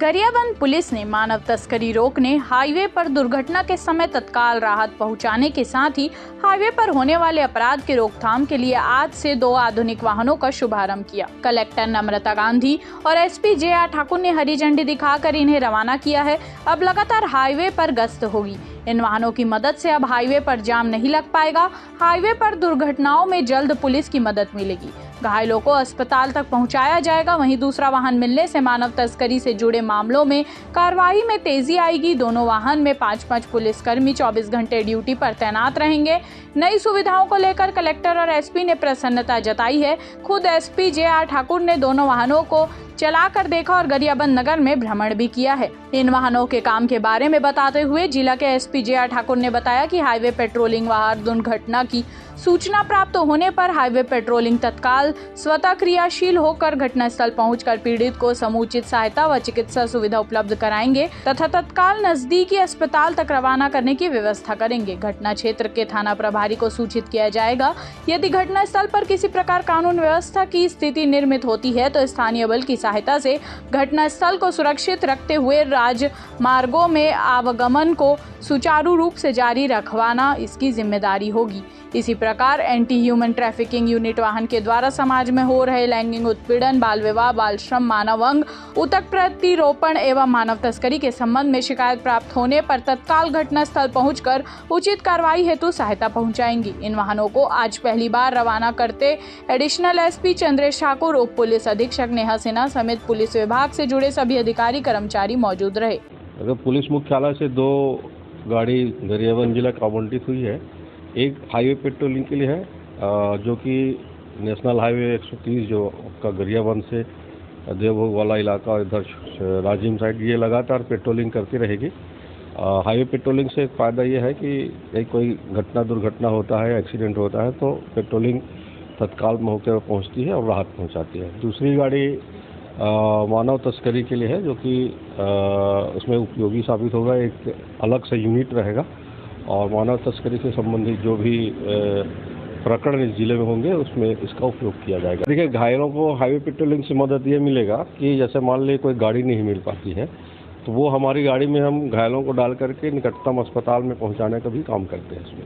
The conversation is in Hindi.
गरियाबंद पुलिस ने मानव तस्करी रोकने, हाईवे पर दुर्घटना के समय तत्काल राहत पहुंचाने के साथ ही हाईवे पर होने वाले अपराध की रोकथाम के लिए आज से 2 आधुनिक वाहनों का शुभारंभ किया। कलेक्टर नम्रता गांधी और एसपी जे.आर. ठाकुर ने हरी झंडी दिखाकर इन्हें रवाना किया है। अब लगातार हाईवे पर गश्त होगी। इन वाहनों की मदद से अब हाईवे पर जाम नहीं लग पाएगा। हाईवे पर दुर्घटनाओं में जल्द पुलिस की मदद मिलेगी। घायलों को अस्पताल तक पहुंचाया जाएगा। वहीं दूसरा वाहन मिलने से मानव तस्करी से जुड़े मामलों में कार्रवाई में तेजी आएगी। दोनों वाहन में 5-5 पुलिसकर्मी 24 घंटे ड्यूटी पर तैनात रहेंगे। नई सुविधाओं को लेकर कलेक्टर और एसपी ने प्रसन्नता जताई है। खुद एसपी जे.आर. ठाकुर ने दोनों वाहनों को चलाकर देखा और गरियाबंद नगर में भ्रमण भी किया है। इन वाहनों के काम के बारे में बताते हुए जिला के एसपी जे.आर. ठाकुर ने बताया कि हाईवे पेट्रोलिंग वाहन दुर्घटना की सूचना प्राप्त होने पर हाईवे पेट्रोलिंग तत्काल स्वतः क्रियाशील होकर घटनास्थल पहुंचकर पीड़ित को समुचित सहायता व चिकित्सा सुविधा उपलब्ध कराएंगे तथा तत्काल नजदीकी अस्पताल तक रवाना करने की व्यवस्था करेंगे। घटना क्षेत्र के थाना प्रभारी को सूचित किया जाएगा। यदि घटनास्थल पर किसी प्रकार कानून व्यवस्था की स्थिति निर्मित होती है तो स्थानीय बल की सहायता से घटनास्थल को सुरक्षित रखते हुए राजमार्गों में आवागमन को सुचारू रूप से जारी रखवाना इसकी जिम्मेदारी होगी। इसी प्रकार एंटी ह्यूमन ट्रैफिकिंग यूनिट वाहन के द्वारा समाज में हो रहे लैंगिक उत्पीड़न, बाल विवाह, बाल श्रम, मानव अंग ऊतक प्रतिरोपण एवं मानव तस्करी के संबंध में शिकायत प्राप्त होने पर तत्काल घटनास्थल पहुंचकर उचित कार्रवाई हेतु सहायता पहुंचाएंगी। इन वाहनों को आज पहली बार रवाना करते एडिशनल एसपी चंद्रेश ठाकुर, उप पुलिस अधीक्षक नेहा सिन्हा समेत पुलिस विभाग से जुड़े सभी अधिकारी कर्मचारी मौजूद रहे। अगर पुलिस मुख्यालय से 2 गाड़ी गरियाबंद जिला को आवंटित हुई है। एक हाईवे पेट्रोलिंग के लिए है जो कि नेशनल हाईवे 130 जो आपका गरियाबंद से देवभोग वाला इलाका इधर राजिम साइड ये लगातार पेट्रोलिंग करती रहेगी। हाईवे पेट्रोलिंग से एक फ़ायदा ये है कि कोई दुर्घटना होता है, एक्सीडेंट होता है तो पेट्रोलिंग तत्काल मौके पर पहुंचती है और राहत पहुंचाती है। दूसरी गाड़ी मानव तस्करी के लिए है जो कि उसमें उपयोगी साबित होगा। एक अलग से यूनिट रहेगा और मानव तस्करी से संबंधित जो भी प्रकरण इस जिले में होंगे उसमें इसका उपयोग किया जाएगा। देखिए, घायलों को हाईवे पेट्रोलिंग से मदद ये मिलेगा कि जैसे मान लीजिए कोई गाड़ी नहीं मिल पाती है तो वो हमारी गाड़ी में हम घायलों को डाल करके निकटतम अस्पताल में पहुंचाने का भी काम करते हैं इसमें।